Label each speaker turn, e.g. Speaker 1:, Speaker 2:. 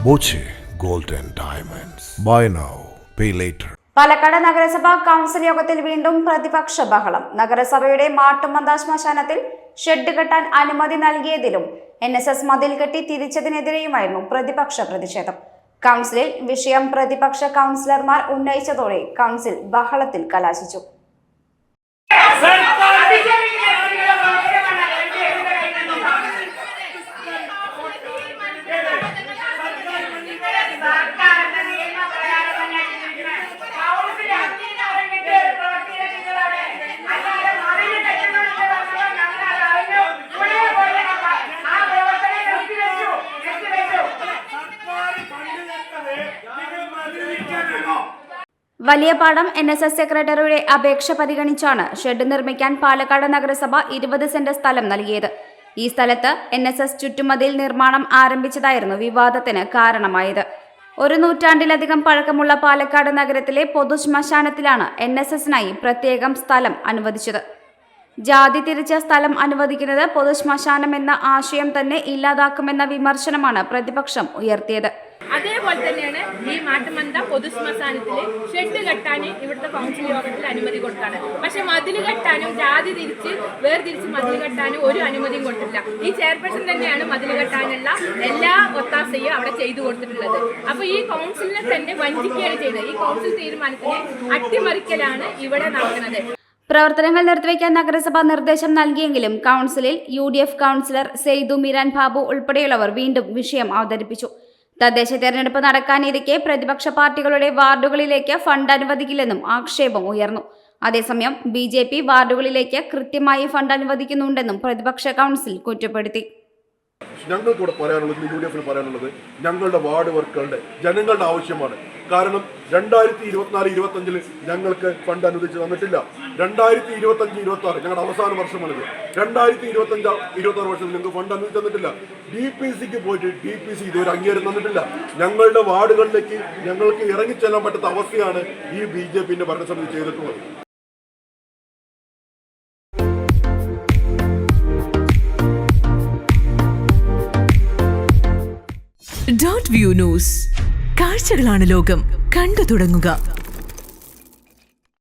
Speaker 1: Boche gold and diamonds. Buy now pay later.
Speaker 2: Palakkad നഗരസഭാ council യോഗത്തിൽ വീണ്ടും പ്രതിപക്ഷ ബഹളം. നഗരസഭയുടെ മാട്ടുമന്ത ശ്മശാനത്തിൽ ഷെഡ് കെട്ടാൻ അനുമതി നൽകിയതിലും NSS മതിൽ കെട്ടി തിരിച്ചതിനെതിരെയുമായിരുന്നു പ്രതിപക്ഷ പ്രതിഷേധം. കൗൺസിലിൽ വിഷയം പ്രതിപക്ഷ കൗൺസിലർമാർ ഉന്നയിച്ചതോടെ കൗൺസിൽ ബഹളത്തിൽ കലാശിച്ചു. വലിയപാടം NSS സെക്രട്ടറിയുടെ അപേക്ഷ പരിഗണിച്ചാണ് ഷെഡ് നിർമ്മിക്കാൻ പാലക്കാട് നഗരസഭ 20 സെന്റ് സ്ഥലം നൽകിയത്. ഈ സ്ഥലത്ത് NSS ചുറ്റുമതിൽ നിർമ്മാണം ആരംഭിച്ചതായിരുന്നു വിവാദത്തിന് കാരണമായത്. 1 നൂറ്റാണ്ടിലധികം പഴക്കമുള്ള പാലക്കാട് നഗരത്തിലെ പൊതു ശ്മശാനത്തിലാണ് NSSനായി പ്രത്യേകം സ്ഥലം അനുവദിച്ചത്. ജാതി തിരിച്ച സ്ഥലം അനുവദിക്കുന്നത് പൊതു ശ്മശാനം എന്ന ആശയം തന്നെ ഇല്ലാതാക്കുമെന്ന വിമർശനമാണ് പ്രതിപക്ഷം ഉയർത്തിയത്.
Speaker 3: അതേപോലെ തന്നെയാണ് ഈ മാട്ടുമന്ത പൊതു ശ്മശാനത്തിൽ ഷെഡ് കെട്ടാൻ ഇവിടുത്തെ കൗൺസിൽ യോഗത്തിൽ അനുമതി കൊടുത്താണ്. പക്ഷെ മതിൽ കെട്ടാനും ജാതി തിരിച്ച് വേർതിരിച്ച് മതിൽ കെട്ടാനും ഒരു അനുമതിയും കൊടുത്തിട്ടില്ല. ഈ ചെയർപേഴ്സൺ തന്നെയാണ് മതിൽ കെട്ടാനുള്ള എല്ലാ ഒത്താശയും അവിടെ ചെയ്തു കൊടുത്തിട്ടുള്ളത്. അപ്പോൾ ഈ കൗൺസിലിനെ തന്നെ വഞ്ചിക്കുകയാണ് ചെയ്തത്. ഈ കൗൺസിൽ തീരുമാനത്തിന് അട്ടിമറിക്കലാണ് ഇവിടെ നടക്കുന്നത്.
Speaker 2: പ്രവർത്തനങ്ങൾ നിർത്തിവെക്കാൻ നഗരസഭ നിർദ്ദേശം നൽകിയെങ്കിലും കൗൺസിലിൽ UDF കൗൺസിലർ സെയ്ദു മിരാൻ ബാബു ഉൾപ്പെടെയുള്ളവർ വീണ്ടും വിഷയം അവതരിപ്പിച്ചു. തദ്ദേശ തെരഞ്ഞെടുപ്പ് നടക്കാനിരിക്കെ പ്രതിപക്ഷ പാർട്ടികളുടെ വാർഡുകളിലേക്ക് ഫണ്ട് അനുവദിക്കില്ലെന്നും ആക്ഷേപം ഉയർന്നു. അതേസമയം BJP വാർഡുകളിലേക്ക് കൃത്യമായി ഫണ്ട് അനുവദിക്കുന്നുണ്ടെന്നും പ്രതിപക്ഷ കൗൺസിൽ കുറ്റപ്പെടുത്തി.
Speaker 4: ഞങ്ങൾക്കിവിടെ പറയാനുള്ളത്, UDF പറയാനുള്ളത് ഞങ്ങളുടെ വാർഡ് വർക്കുകളുടെ ജനങ്ങളുടെ ആവശ്യമാണ്. കാരണം 2024-25 ഞങ്ങൾക്ക് ഫണ്ട് അനുവദിച്ച് തന്നിട്ടില്ല. 2025-26 ഞങ്ങളുടെ അവസാന വർഷമാണിത്. 2025-26 വർഷത്തിൽ ഞങ്ങൾക്ക് ഫണ്ട് അനുവദിച്ച് തന്നിട്ടില്ല. DPCക്ക് പോയിട്ട് DPC ഇതുവരെ അംഗീകാരം തന്നിട്ടില്ല. ഞങ്ങളുടെ വാർഡുകളിലേക്ക് ഞങ്ങൾക്ക് ഇറങ്ങിച്ചെല്ലാൻ പറ്റാത്ത അവസ്ഥയാണ് ഈ BJPന്റെ ഭരണസമിതി ചെയ്തിട്ടുള്ളത്.
Speaker 5: .view ന്യൂസ്, കാഴ്ചകളാണ് ലോകം, കണ്ടു തുടങ്ങുക.